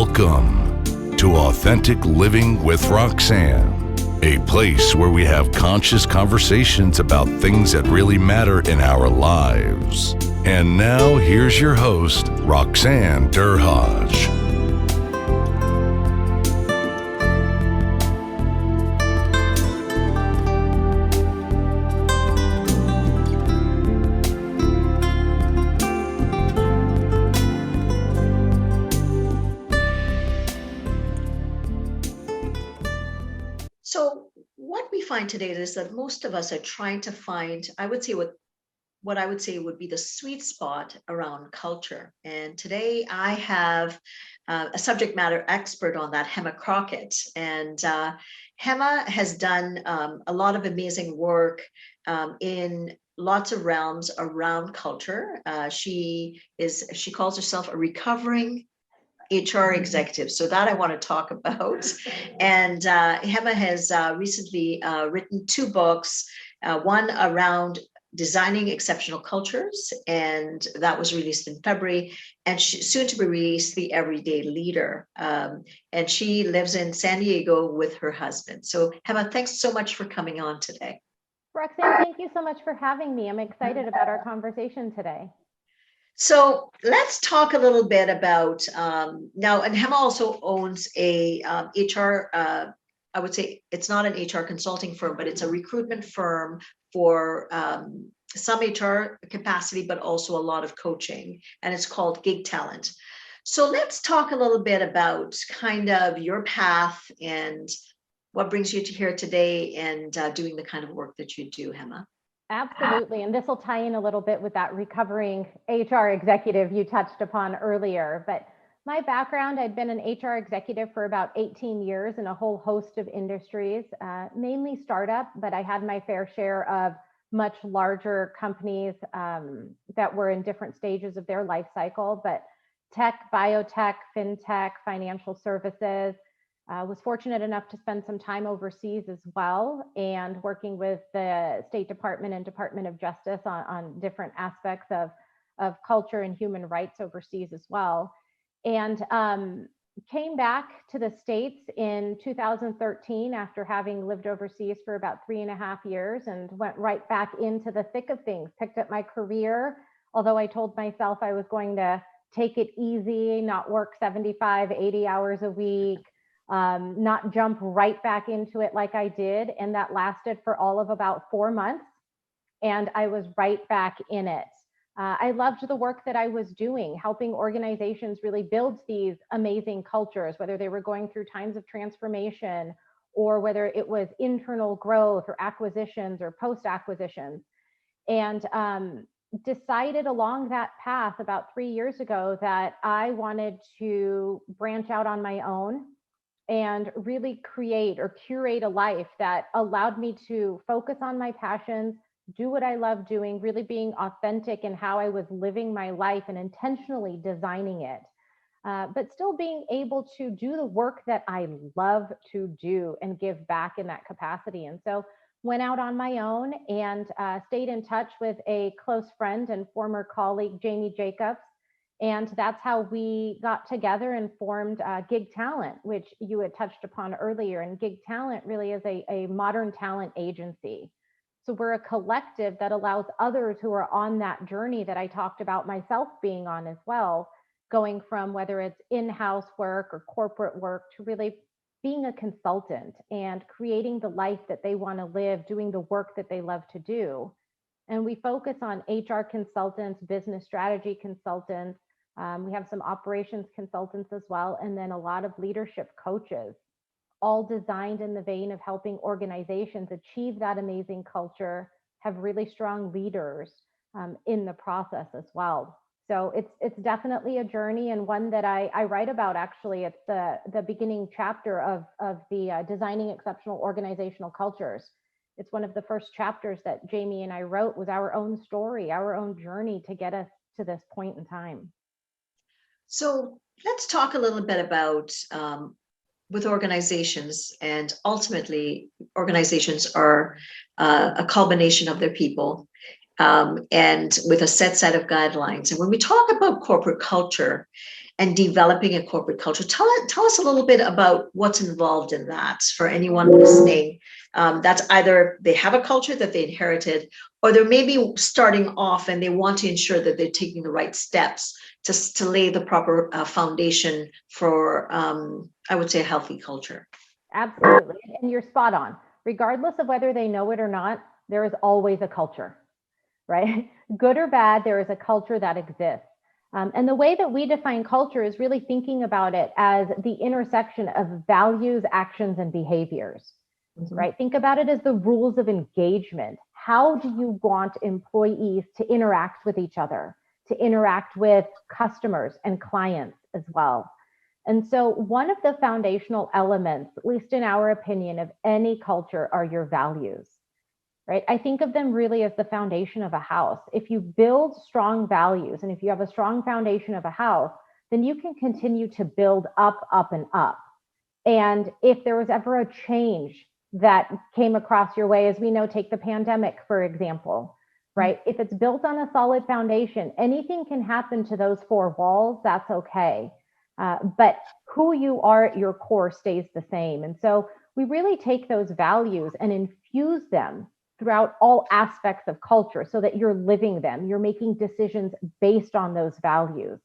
Welcome to Authentic Living with Roxanne, a place where we have conscious conversations about things that really matter in our lives. And now, here's your host, Roxanne Derhaj. So what we find today is that most of us are trying to find, I would say what I would say would be the sweet spot around culture. And today I have a subject matter expert on that, Hema Crockett. And Hema has done a lot of amazing work in lots of realms around culture. She calls herself a recovering HR executive. So that I want to talk about. And Hema has recently written two books, one around designing exceptional cultures, and that was released in February, and soon to be released, The Everyday Leader. And she lives in San Diego with her husband. So Hema, thanks so much for coming on today. Roxanne, thank you so much for having me. I'm excited about our conversation today. So let's talk a little bit about now, and Hema also owns a HR, I would say it's not an HR consulting firm, but it's a recruitment firm for some HR capacity, but also a lot of coaching, and it's called Gig Talent. So let's talk a little bit about kind of your path and what brings you to here today and doing the kind of work that you do, Hema. Absolutely. And this will tie in a little bit with that recovering HR executive you touched upon earlier. But my background, I'd been an HR executive for about 18 years in a whole host of industries, mainly startup, but I had my fair share of much larger companies that were in different stages of their life cycle, but tech, biotech, fintech, financial services. Was fortunate enough to spend some time overseas as well and working with the State Department and Department of Justice on different aspects of culture and human rights overseas as well. And came back to the States in 2013 after having lived overseas for about 3.5 years and went right back into the thick of things, picked up my career, although I told myself I was going to take it easy, not work 75, 80 hours a week, not jump right back into it like I did. And that lasted for all of about 4 months. And I was right back in it. I loved the work that I was doing, helping organizations really build these amazing cultures, whether they were going through times of transformation or whether it was internal growth or acquisitions or post-acquisitions. And decided along that path about 3 years ago that I wanted to branch out on my own and really create or curate a life that allowed me to focus on my passions, do what I love doing, really being authentic in how I was living my life and intentionally designing it, but still being able to do the work that I love to do and give back in that capacity. And so went out on my own and stayed in touch with a close friend and former colleague, Jamie Jacobs. And that's how we got together and formed Gig Talent, which you had touched upon earlier. And Gig Talent really is a modern talent agency. So we're a collective that allows others who are on that journey that I talked about myself being on as well, going from whether it's in-house work or corporate work to really being a consultant and creating the life that they want to live, doing the work that they love to do. And we focus on HR consultants, business strategy consultants. We have some operations consultants as well, and then a lot of leadership coaches, all designed in the vein of helping organizations achieve that amazing culture, have really strong leaders in the process as well. So it's definitely a journey, and one that I write about. Actually, it's the beginning chapter of the Designing Exceptional Organizational Cultures. It's one of the first chapters that Jamie and I wrote, was our own story, our own journey to get us to this point in time. So let's talk a little bit about with organizations, and ultimately organizations are a culmination of their people and with a set of guidelines. And when we talk about corporate culture, and developing a corporate culture. Tell us a little bit about what's involved in that for anyone listening. That's either they have a culture that they inherited, or they're maybe starting off and they want to ensure that they're taking the right steps to lay the proper foundation for, I would say, a healthy culture. Absolutely. And you're spot on. Regardless of whether they know it or not, there is always a culture, right? Good or bad, there is a culture that exists. And the way that we define culture is really thinking about it as the intersection of values, actions, and behaviors, right? Think about it as the rules of engagement. How do you want employees to interact with each other, to interact with customers and clients as well? And so one of the foundational elements, at least in our opinion, of any culture are your values. Right? I think of them really as the foundation of a house. If you build strong values, and if you have a strong foundation of a house, then you can continue to build up, and up. And if there was ever a change that came across your way, as we know, take the pandemic, for example, right? If it's built on a solid foundation, anything can happen to those four walls, that's okay. But who you are at your core stays the same. And so we really take those values and infuse them throughout all aspects of culture so that you're living them, you're making decisions based on those values.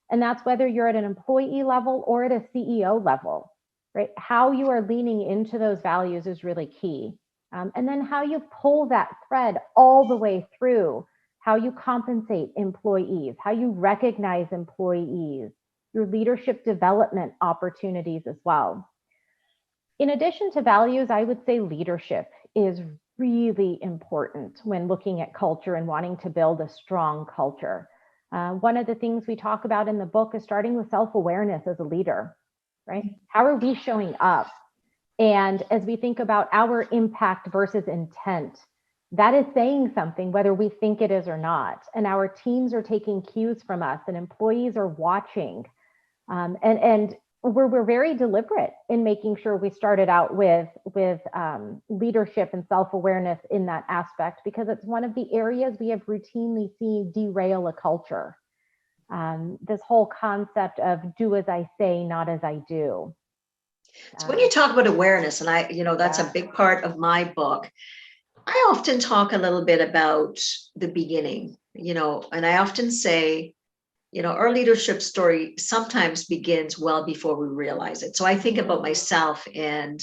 And that's whether you're at an employee level or at a CEO level, right? How you are leaning into those values is really key. And then how you pull that thread all the way through, how you compensate employees, how you recognize employees, your leadership development opportunities as well. In addition to values, I would say leadership is really important when looking at culture and wanting to build a strong culture. One of the things we talk about in the book is starting with self-awareness as a leader, right? How are we showing up? And as we think about our impact versus intent, that is saying something, whether we think it is or not. And our teams are taking cues from us and employees are watching. And we're very deliberate in making sure we started out with leadership and self-awareness in that aspect, because it's one of the areas we have routinely seen derail a culture. This whole concept of do as I say, not as I do. So when you talk about awareness, and that's a big part of my book, I often talk a little bit about the beginning, and I often say, our leadership story sometimes begins well before we realize it. So I think about myself, and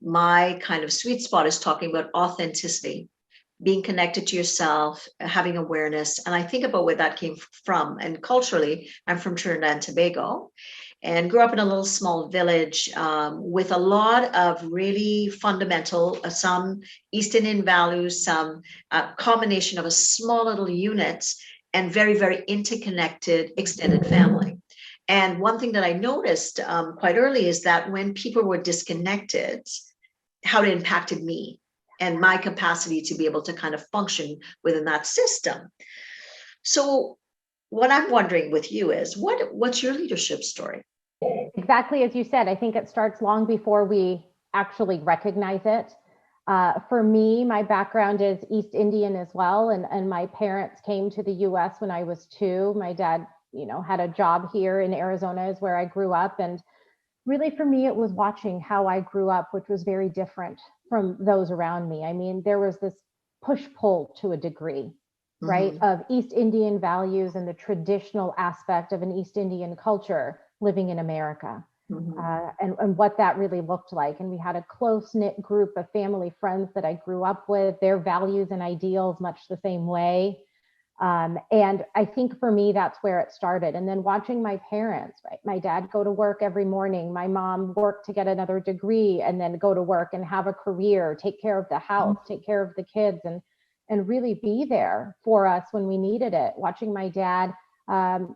my kind of sweet spot is talking about authenticity, being connected to yourself, having awareness. And I think about where that came from. And culturally, I'm from Trinidad and Tobago and grew up in a little small village with a lot of really fundamental, some East Indian values, some combination of a small little unit and very, very interconnected extended family. And one thing that I noticed quite early is that when people were disconnected, how it impacted me and my capacity to be able to kind of function within that system. So what I'm wondering with you is, what's your leadership story? Exactly as you said, I think it starts long before we actually recognize it. For me, my background is East Indian as well. And my parents came to the US when I was 2. My dad, had a job here in Arizona is where I grew up. And really for me, it was watching how I grew up, which was very different from those around me. I mean, there was this push-pull to a degree, right? Of East Indian values and the traditional aspect of an East Indian culture living in America. And what that really looked like. And we had a close-knit group of family friends that I grew up with, their values and ideals much the same way. And I think for me, that's where it started. And then watching my parents, right? My dad go to work every morning. My mom worked to get another degree and then go to work and have a career, take care of the house, take care of the kids, and really be there for us when we needed it. Watching my dad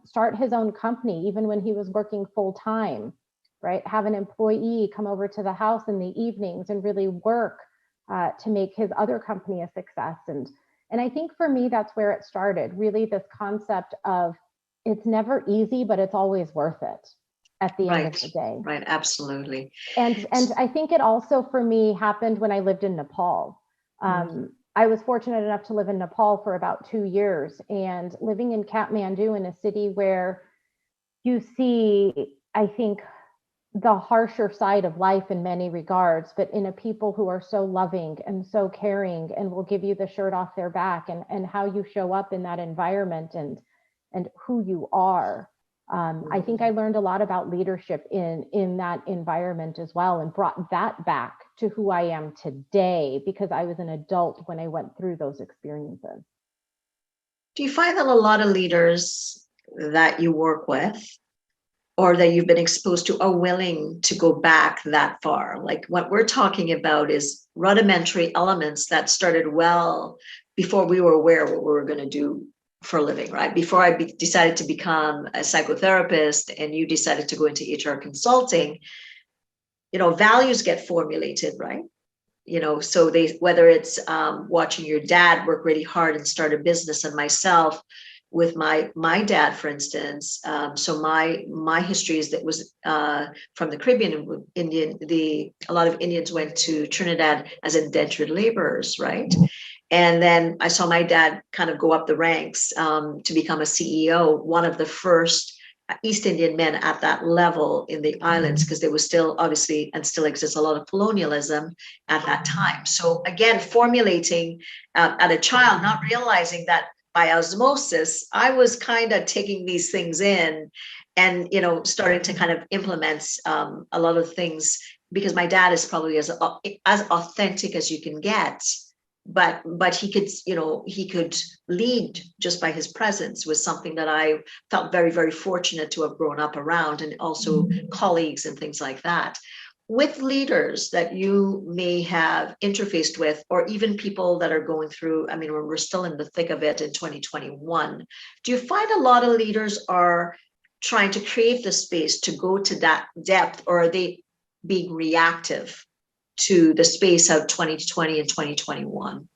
start his own company, even when he was working full time. Right? Have an employee come over to the house in the evenings and really work to make his other company a success. And I think for me, that's where it started. Really this concept of it's never easy, but it's always worth it at the end of the day. Right. Absolutely. And I think it also for me happened when I lived in Nepal. I was fortunate enough to live in Nepal for about 2 years, and living in Kathmandu, in a city where you see, I think, the harsher side of life in many regards, but in a people who are so loving and so caring and will give you the shirt off their back, and how you show up in that environment and who you are. I think I learned a lot about leadership in that environment as well, and brought that back to who I am today because I was an adult when I went through those experiences. Do you find that a lot of leaders that you work with or that you've been exposed to are willing to go back that far? Like what we're talking about is rudimentary elements that started well before we were aware what we were going to do for a living, right? Before I decided to become a psychotherapist and you decided to go into HR consulting, values get formulated, right? So whether it's watching your dad work really hard and start a business, and myself with my dad, for instance. So my history is that was from the Caribbean, Indian. A lot of Indians went to Trinidad as indentured laborers, right? And then I saw my dad kind of go up the ranks to become a CEO, one of the first East Indian men at that level in the islands, because there was still, obviously, and still exists, a lot of colonialism at that time. So again, formulating at a child, not realizing that by osmosis, I was kind of taking these things in and, starting to kind of implement a lot of things, because my dad is probably as authentic as you can get. But he could lead just by his presence, was something that I felt very, very fortunate to have grown up around, and also colleagues and things like that. With leaders that you may have interfaced with, or even people that are going through, we're still in the thick of it in 2021. Do you find a lot of leaders are trying to create the space to go to that depth, or are they being reactive to the space of 2020 and 2021?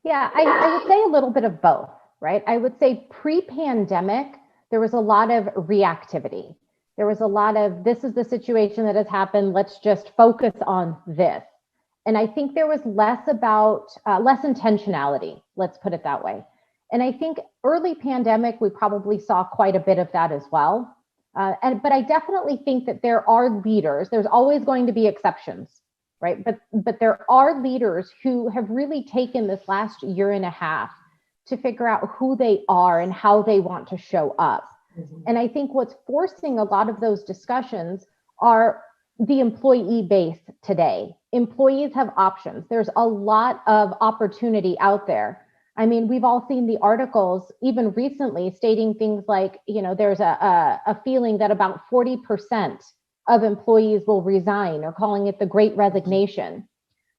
Yeah, I would say a little bit of both, right? I would say pre-pandemic, there was a lot of reactivity. There was a lot of, this is the situation that has happened, let's just focus on this. And I think there was less intentionality, let's put it that way. And I think early pandemic, we probably saw quite a bit of that as well. But I definitely think that there are leaders, there's always going to be exceptions, right? But there are leaders who have really taken this last year and a half to figure out who they are and how they want to show up. Mm-hmm. And I think what's forcing a lot of those discussions are the employee base today. Employees have options. There's a lot of opportunity out there. We've all seen the articles, even recently, stating things like, there's a feeling that about 40% of employees will resign, or calling it the Great Resignation,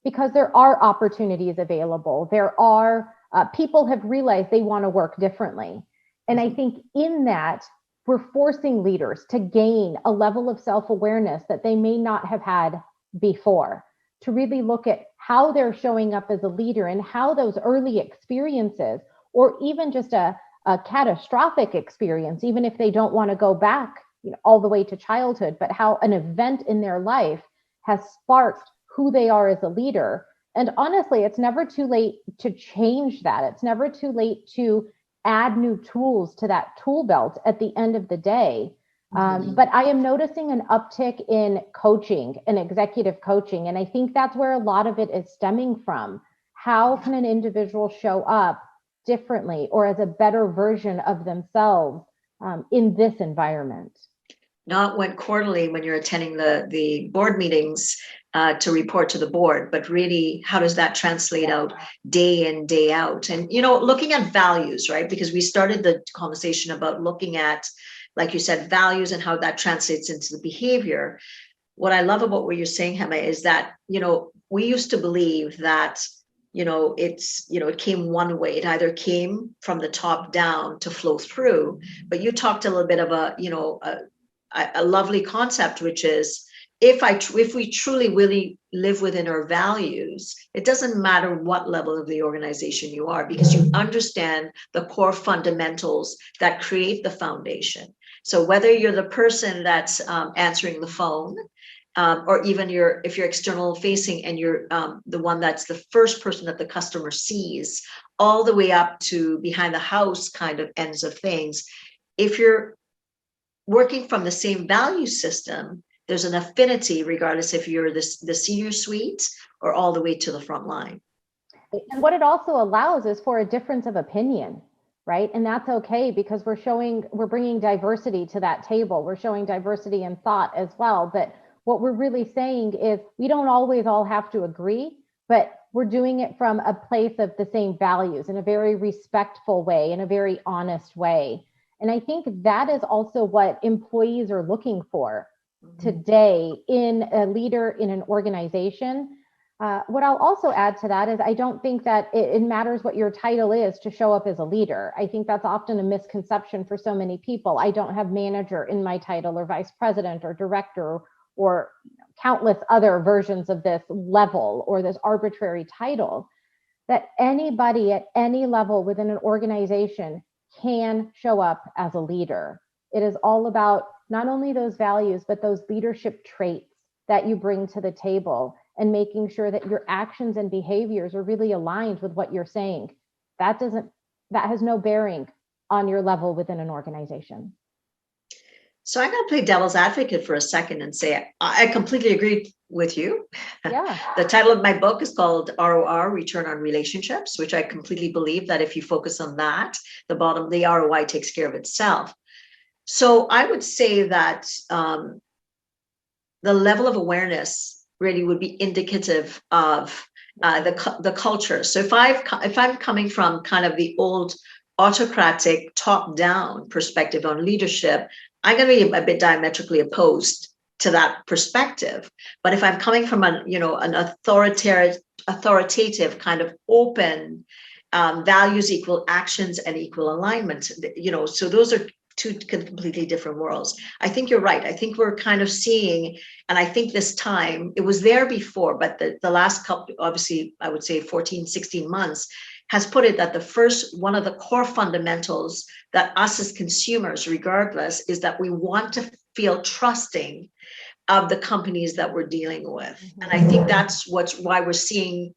because there are opportunities available. There are people have realized they want to work differently. And I think in that, we're forcing leaders to gain a level of self-awareness that they may not have had before, to really look at how they're showing up as a leader, and how those early experiences, or even just a catastrophic experience, even if they don't want to go back all the way to childhood, but how an event in their life has sparked who they are as a leader. And honestly, it's never too late to change that. It's never too late to add new tools to that tool belt at the end of the day. But I am noticing an uptick in coaching and executive coaching. And I think that's where a lot of it is stemming from. How can an individual show up differently, or as a better version of themselves in this environment? Not when quarterly, when you're attending the board meetings to report to the board, but really, how does that translate out day in, day out? And, looking at values, right? Because we started the conversation about looking at, like you said, values and how that translates into the behavior. What I love about what you're saying, Hema, is that, we used to believe that, it came one way. It either came from the top down to flow through, but you talked a little bit of a lovely concept, which is, if we truly really live within our values, it doesn't matter what level of the organization you are, because you understand the core fundamentals that create the foundation. So whether you're the person that's answering the phone, or even if you're external facing and you're the one that's the first person that the customer sees, all the way up to behind the house kind of ends of things, if you're working from the same value system, there's an affinity regardless if you're the senior suite or all the way to the front line. And what it also allows is for a difference of opinion, right? And that's okay, because we're bringing diversity to that table. We're showing diversity in thought as well. But what we're really saying is we don't always all have to agree, but we're doing it from a place of the same values in a very respectful way, in a very honest way. And I think that is also what employees are looking for today in a leader in an organization. What I'll also add to that is I don't think that it matters what your title is to show up as a leader. I think that's often a misconception for so many people. I don't have manager in my title, or vice president, or director, or countless other versions of this level or this arbitrary title. That anybody at any level within an organization can show up as a leader. It is all about not only those values, but those leadership traits that you bring to the table, and making sure that your actions and behaviors are really aligned with what you're saying. That has no bearing on your level within an organization. So I'm going to play devil's advocate for a second and say I completely agree with you. Yeah. The title of my book is called ROR, Return on Relationships, which I completely believe that if you focus on that, the ROI takes care of itself. So I would say that the level of awareness really would be indicative of the culture. So if I'm coming from kind of the old autocratic top-down perspective on leadership, I'm going to be a bit diametrically opposed to that perspective. But if I'm coming from an authoritative kind of open values equal actions and equal alignment, so those are two completely different worlds. I think you're right. I think we're kind of seeing, and I think this time, it was there before, but the last couple, obviously, I would say 14, 16 months, has put it that one of the core fundamentals that us as consumers, regardless, is that we want to feel trusting of the companies that we're dealing with. And I think that's why we're seeing,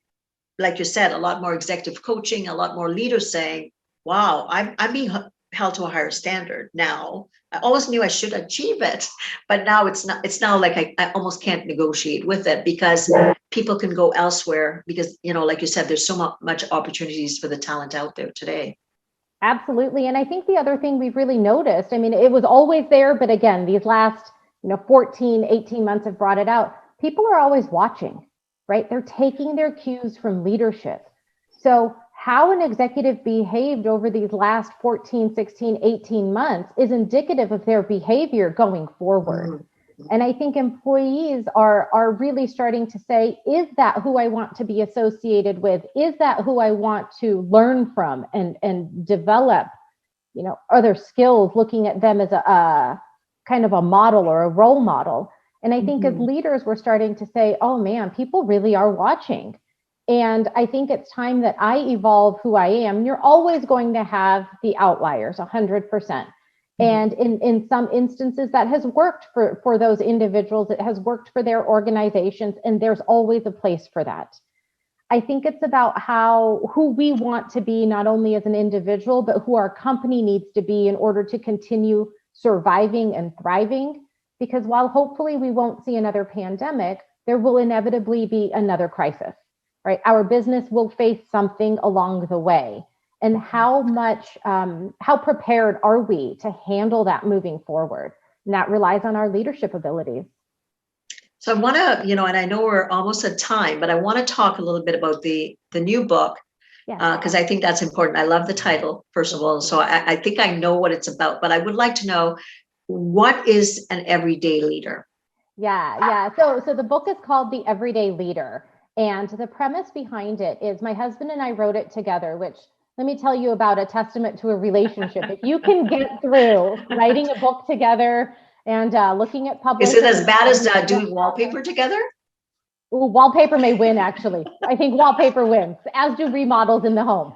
like you said, a lot more executive coaching, a lot more leaders saying, wow, I'm being held to a higher standard now. I always knew I should achieve it, but now it's now like I almost can't negotiate with it, because people can go elsewhere, because, like you said, there's so much opportunities for the talent out there today. Absolutely. And I think the other thing we've really noticed, I mean, it was always there, but again, these last 14, 18 months have brought it out. People are always watching, right? They're taking their cues from leadership. So how an executive behaved over these last 14, 16, 18 months is indicative of their behavior going forward. Mm-hmm. And I think employees are really starting to say, is that who I want to be associated with? Is that who I want to learn from and develop, other skills, looking at them as a kind of a model or a role model. And I think as leaders, we're starting to say, oh man, people really are watching. And I think it's time that I evolve who I am. You're always going to have the outliers, 100%. And in some instances that has worked for those individuals, it has worked for their organizations, and there's always a place for that. I think it's about who we want to be, not only as an individual, but who our company needs to be in order to continue surviving and thriving. Because while hopefully we won't see another pandemic, there will inevitably be another crisis. Right? Our business will face something along the way. And how prepared are we to handle that moving forward? And that relies on our leadership abilities. So I want to, and I know we're almost at time, but I want to talk a little bit about the new book, because I think that's important. I love the title, first of all. So I think I know what it's about, but I would like to know, what is an everyday leader? Yeah. So the book is called The Everyday Leader. And the premise behind it is my husband and I wrote it together, which, let me tell you about a testament to a relationship. If you can get through writing a book together and looking at publishing. Is it as bad as doing wallpaper together? Ooh, wallpaper may win, actually. I think wallpaper wins, as do remodels in the home.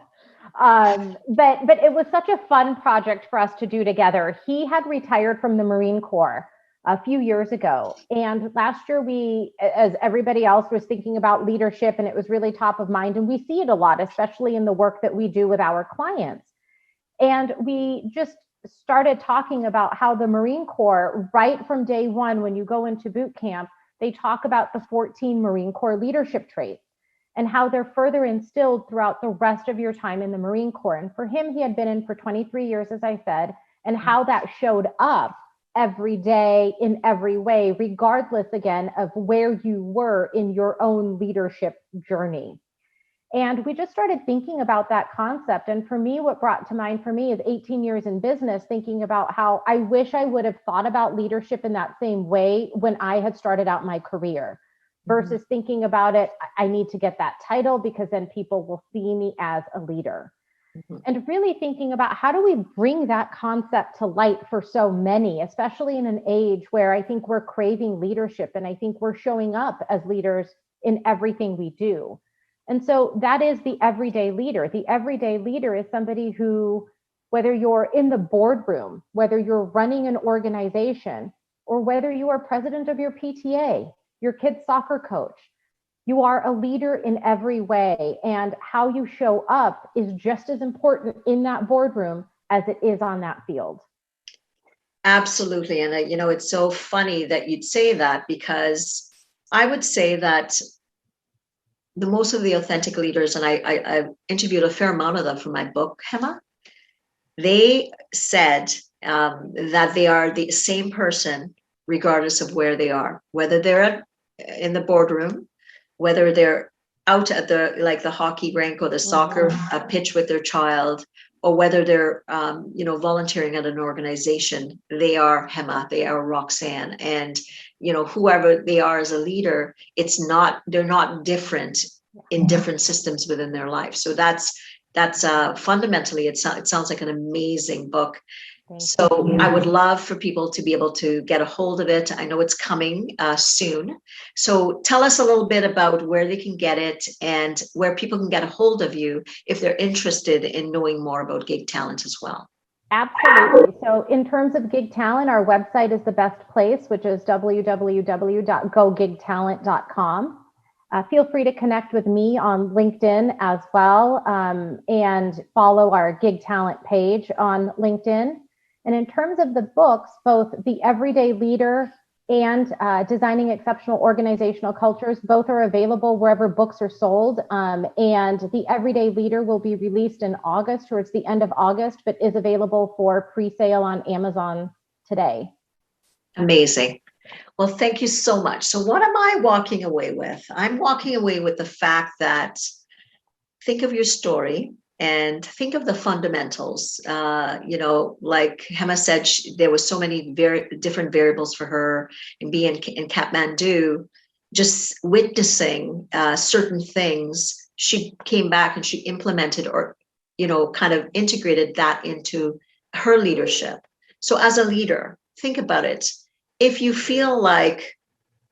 But it was such a fun project for us to do together. He had retired from the Marine Corps a few years ago. And last year we, as everybody else, was thinking about leadership, and it was really top of mind. And we see it a lot, especially in the work that we do with our clients. And we just started talking about how the Marine Corps, right from day one, when you go into boot camp, they talk about the 14 Marine Corps leadership traits and how they're further instilled throughout the rest of your time in the Marine Corps. And for him, he had been in for 23 years, as I said, and how that showed up every day in every way, regardless, again, of where you were in your own leadership journey. And we just started thinking about that concept. And for me, what brought to mind for me is 18 years in business, thinking about how I wish I would have thought about leadership in that same way when I had started out my career, versus thinking about it, I need to get that title because then people will see me as a leader. And really thinking about how do we bring that concept to light for so many, especially in an age where I think we're craving leadership, and I think we're showing up as leaders in everything we do. And so that is the everyday leader. The everyday leader is somebody who, whether you're in the boardroom, whether you're running an organization, or whether you are president of your PTA, your kid's soccer coach, you are a leader in every way. And how you show up is just as important in that boardroom as it is on that field. Absolutely. And, it's so funny that you'd say that, because I would say that the most of the authentic leaders, and I've interviewed a fair amount of them for my book, Hema, they said that they are the same person regardless of where they are, whether they're in the boardroom, whether they're out at the hockey rink or the soccer pitch with their child, or whether they're volunteering at an organization. They are Hema, they are Roxanne, and whoever they are as a leader, they're not different in different systems within their life. So that's fundamentally, it sounds like an amazing book. So I would love for people to be able to get a hold of it. I know it's coming soon. So tell us a little bit about where they can get it and where people can get a hold of you if they're interested in knowing more about gig talent as well. Absolutely. So in terms of gig talent, our website is the best place, which is www.gogigtalent.com. Feel free to connect with me on LinkedIn as well, and follow our gig talent page on LinkedIn. And in terms of the books, both The Everyday Leader and Designing Exceptional Organizational Cultures, both are available wherever books are sold. And The Everyday Leader will be released in August, towards the end of August, but is available for pre-sale on Amazon today. Amazing. Well, thank you so much. So what am I walking away with? I'm walking away with the fact that think of your story and think of the fundamentals. Like Hema said, there was so many very different variables for her in being in Kathmandu, just witnessing certain things. She came back and she implemented or, kind of integrated that into her leadership. So as a leader, think about it. If you feel like,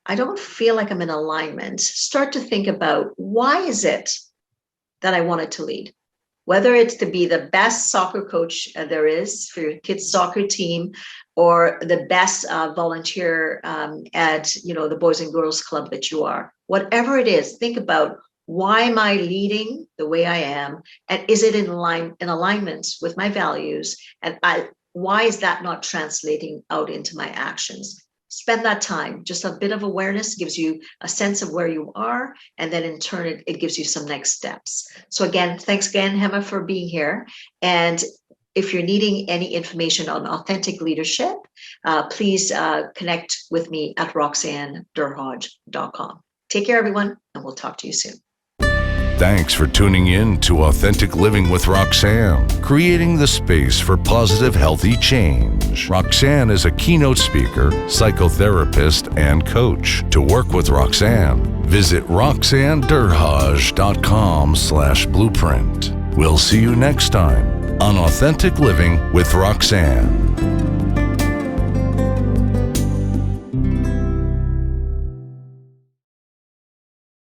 I don't feel like I'm in alignment, start to think about, why is it that I wanted to lead? Whether it's to be the best soccer coach there is for your kids' soccer team, or the best volunteer at the Boys and Girls Club that you are. Whatever it is, think about, why am I leading the way I am? And is it in alignment with my values? And why is that not translating out into my actions? Spend that time. Just a bit of awareness gives you a sense of where you are, and then in turn, it gives you some next steps. So again, thanks again, Hema, for being here. And if you're needing any information on authentic leadership, please connect with me at roxannederhodge.com. Take care, everyone, and we'll talk to you soon. Thanks for tuning in to Authentic Living with Roxanne, creating the space for positive, healthy change. Roxanne is a keynote speaker, psychotherapist, and coach. To work with Roxanne, visit roxannederhodge.com/blueprint. We'll see you next time on Authentic Living with Roxanne.